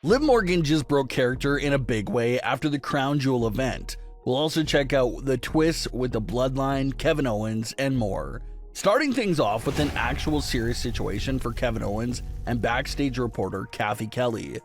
Liv Morgan just broke character in a big way after the Crown Jewel event. We'll also check out the twists with the Bloodline, Kevin Owens, and more. Starting things off with an actual serious situation for Kevin Owens and backstage reporter Cathy Kelley.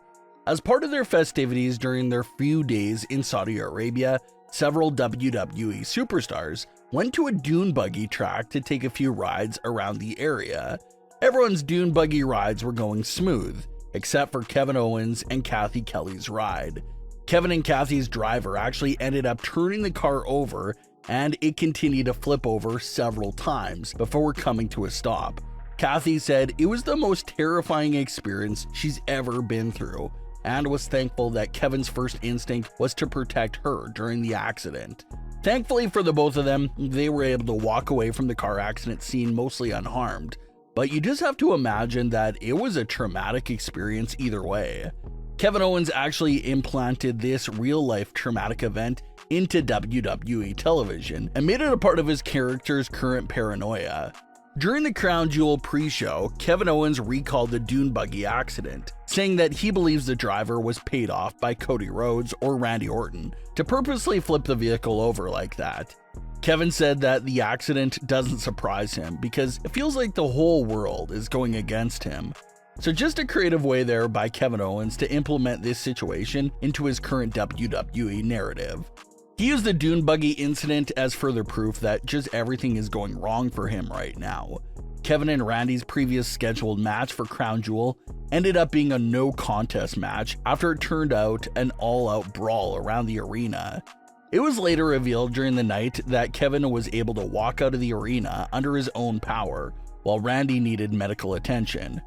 As part of their festivities during their few days in Saudi Arabia, several WWE superstars went to a dune buggy track to take a few rides around the area. Everyone's dune buggy rides were going smooth, except for Kevin Owens and Cathy Kelley's ride. Kevin and Cathy's driver actually ended up turning the car over, and it continued to flip over several times before coming to a stop. Cathy said it was the most terrifying experience she's ever been through, and was thankful that Kevin's first instinct was to protect her during the accident. Thankfully for the both of them, they were able to walk away from the car accident scene mostly unharmed. But you just have to imagine that it was a traumatic experience either way. Kevin Owens actually implanted this real-life traumatic event into WWE television and made it a part of his character's current paranoia. During the Crown Jewel pre-show, Kevin Owens recalled the dune buggy accident, saying that he believes the driver was paid off by Cody Rhodes or Randy Orton to purposely flip the vehicle over like that. Kevin said that the accident doesn't surprise him because it feels like the whole world is going against him. So just a creative way there by Kevin Owens to implement this situation into his current WWE narrative. He used the dune buggy incident as further proof that just everything is going wrong for him right now. Kevin and Randy's previous scheduled match for Crown Jewel ended up being a no contest match after it turned out an all-out brawl around the arena. It was later revealed during the night that Kevin was able to walk out of the arena under his own power, while Randy needed medical attention.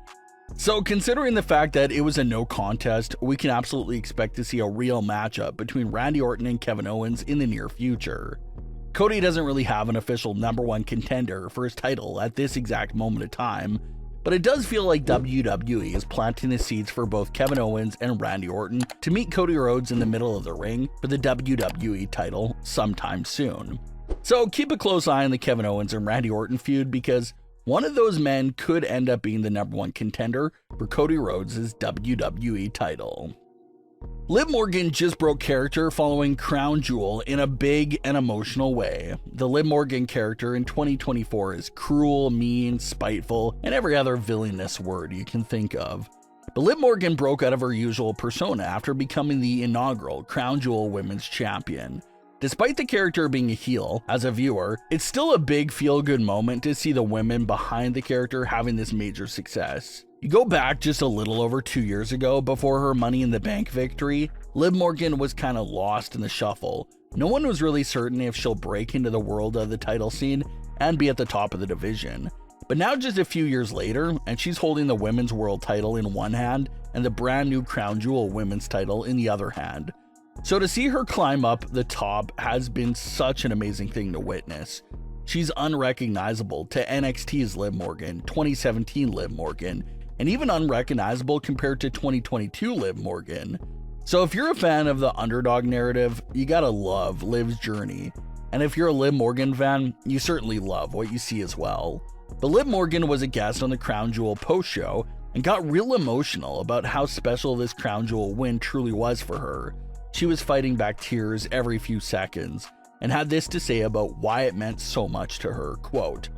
So considering the fact that it was a no contest, we can absolutely expect to see a real matchup between Randy Orton and Kevin Owens in the near future. Cody doesn't really have an official #1 contender for his title at this exact moment of time, but it does feel like WWE is planting the seeds for both Kevin Owens and Randy Orton to meet Cody Rhodes in the middle of the ring for the WWE title sometime soon. So keep a close eye on the Kevin Owens and Randy Orton feud, because one of those men could end up being the #1 contender for Cody Rhodes' WWE title. Liv Morgan just broke character following Crown Jewel in a big and emotional way. The Liv Morgan character in 2024 is cruel, mean, spiteful, and every other villainous word you can think of. But Liv Morgan broke out of her usual persona after becoming the inaugural Crown Jewel Women's Champion. Despite the character being a heel, as a viewer, it's still a big feel-good moment to see the women behind the character having this major success. You go back just a little over 2 years ago, before her Money in the Bank victory, Liv Morgan was kind of lost in the shuffle. No one was really certain if she'll break into the world of the title scene and be at the top of the division. But now just a few years later, and she's holding the women's world title in one hand and the brand new Crown Jewel women's title in the other hand. So to see her climb up the top has been such an amazing thing to witness. She's unrecognizable to NXT's Liv Morgan, 2017 Liv Morgan, and even unrecognizable compared to 2022 Liv Morgan. So if you're a fan of the underdog narrative, you gotta love Liv's journey. And if you're a Liv Morgan fan, you certainly love what you see as well. But Liv Morgan was a guest on the Crown Jewel post-show and got real emotional about how special this Crown Jewel win truly was for her. She was fighting back tears every few seconds and had this to say about why it meant so much to her, quote,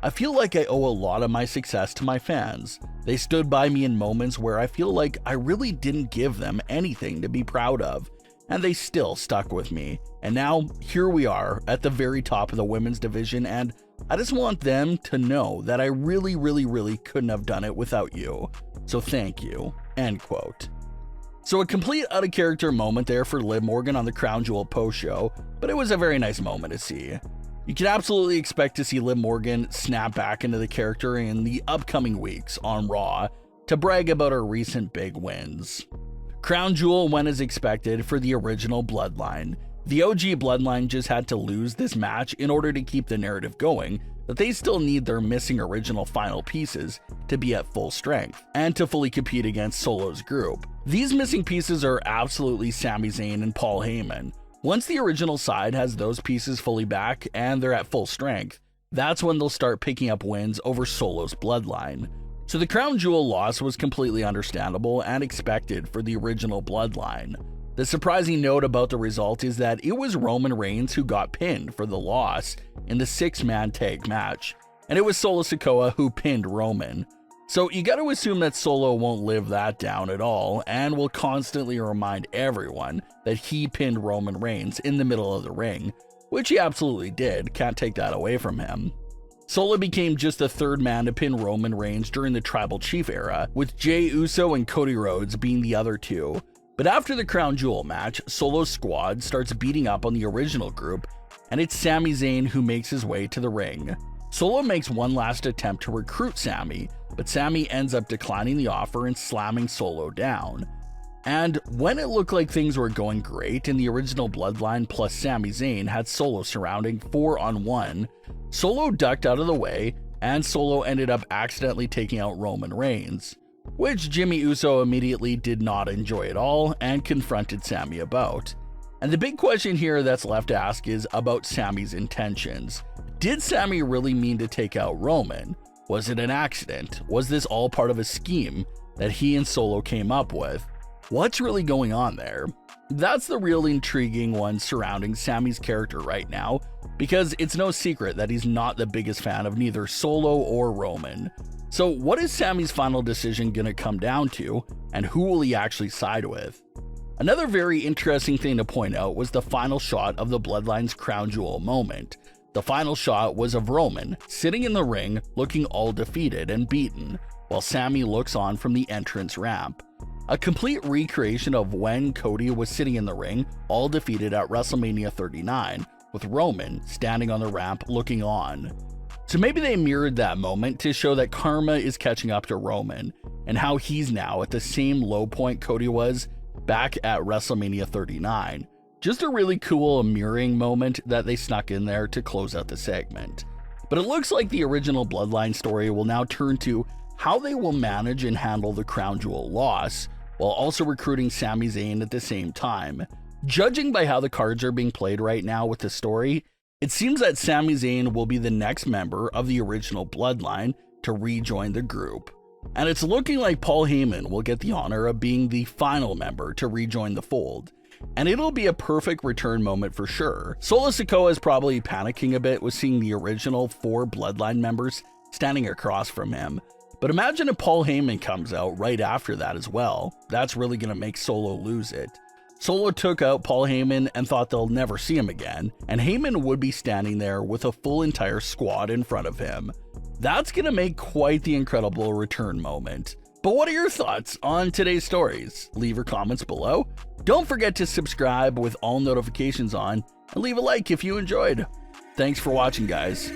"I feel like I owe a lot of my success to my fans. They stood by me in moments where I feel like I really didn't give them anything to be proud of, and they still stuck with me. And now, here we are at the very top of the women's division, and I just want them to know that I really couldn't have done it without you. So thank you," end quote. So a complete out-of-character moment there for Liv Morgan on the Crown Jewel post-show, but it was a very nice moment to see. You can absolutely expect to see Liv Morgan snap back into the character in the upcoming weeks on Raw to brag about her recent big wins. Crown Jewel went as expected for the original Bloodline. The OG Bloodline just had to lose this match in order to keep the narrative going that they still need their missing original final pieces to be at full strength and to fully compete against Solo's group. These missing pieces are absolutely Sami Zayn and Paul Heyman. Once the original side has those pieces fully back and they're at full strength, that's when they'll start picking up wins over Solo's Bloodline. So the Crown Jewel loss was completely understandable and expected for the original Bloodline. The surprising note about the result is that it was Roman Reigns who got pinned for the loss in the 6-man tag match, and it was Solo Sikoa who pinned Roman. So you gotta assume that Solo won't live that down at all and will constantly remind everyone that he pinned Roman Reigns in the middle of the ring, which he absolutely did, can't take that away from him. Solo became just the 3rd man to pin Roman Reigns during the Tribal Chief era, with Jey Uso and Cody Rhodes being the other two. But after the Crown Jewel match, Solo's squad starts beating up on the original group, and it's Sami Zayn who makes his way to the ring. Solo makes one last attempt to recruit Sami, but Sami ends up declining the offer and slamming Solo down. And when it looked like things were going great and the original Bloodline plus Sami Zayn had Solo surrounding 4-on-1, Solo ducked out of the way and Solo ended up accidentally taking out Roman Reigns, which Jimmy Uso immediately did not enjoy at all and confronted Sami about. And the big question here that's left to ask is about Sami's intentions. Did Sami really mean to take out Roman? Was it an accident? Was this all part of a scheme that he and Solo came up with? What's really going on there? That's the real intriguing one surrounding Sami's character right now, because it's no secret that he's not the biggest fan of neither Solo or Roman. So what is Sami's final decision gonna come down to, and who will he actually side with? Another very interesting thing to point out was the final shot of the Bloodline's Crown Jewel moment. The final shot was of Roman sitting in the ring looking all defeated and beaten, while Sami looks on from the entrance ramp. A complete recreation of when Cody was sitting in the ring, all defeated at WrestleMania 39, with Roman standing on the ramp looking on. So maybe they mirrored that moment to show that karma is catching up to Roman, and how he's now at the same low point Cody was back at WrestleMania 39. Just a really cool mirroring moment that they snuck in there to close out the segment. But it looks like the original Bloodline story will now turn to how they will manage and handle the Crown Jewel loss, while also recruiting Sami Zayn at the same time. Judging by how the cards are being played right now with the story, it seems that Sami Zayn will be the next member of the original Bloodline to rejoin the group. And it's looking like Paul Heyman will get the honor of being the final member to rejoin the fold. And it'll be a perfect return moment for sure. Solo Sikoa is probably panicking a bit with seeing the original 4 Bloodline members standing across from him. But imagine if Paul Heyman comes out right after that as well. That's really going to make Solo lose it. Solo took out Paul Heyman and thought they'll never see him again, and Heyman would be standing there with a full entire squad in front of him. That's going to make quite the incredible return moment. But what are your thoughts on today's stories? Leave your comments below. Don't forget to subscribe with all notifications on, and leave a like if you enjoyed. Thanks for watching, guys.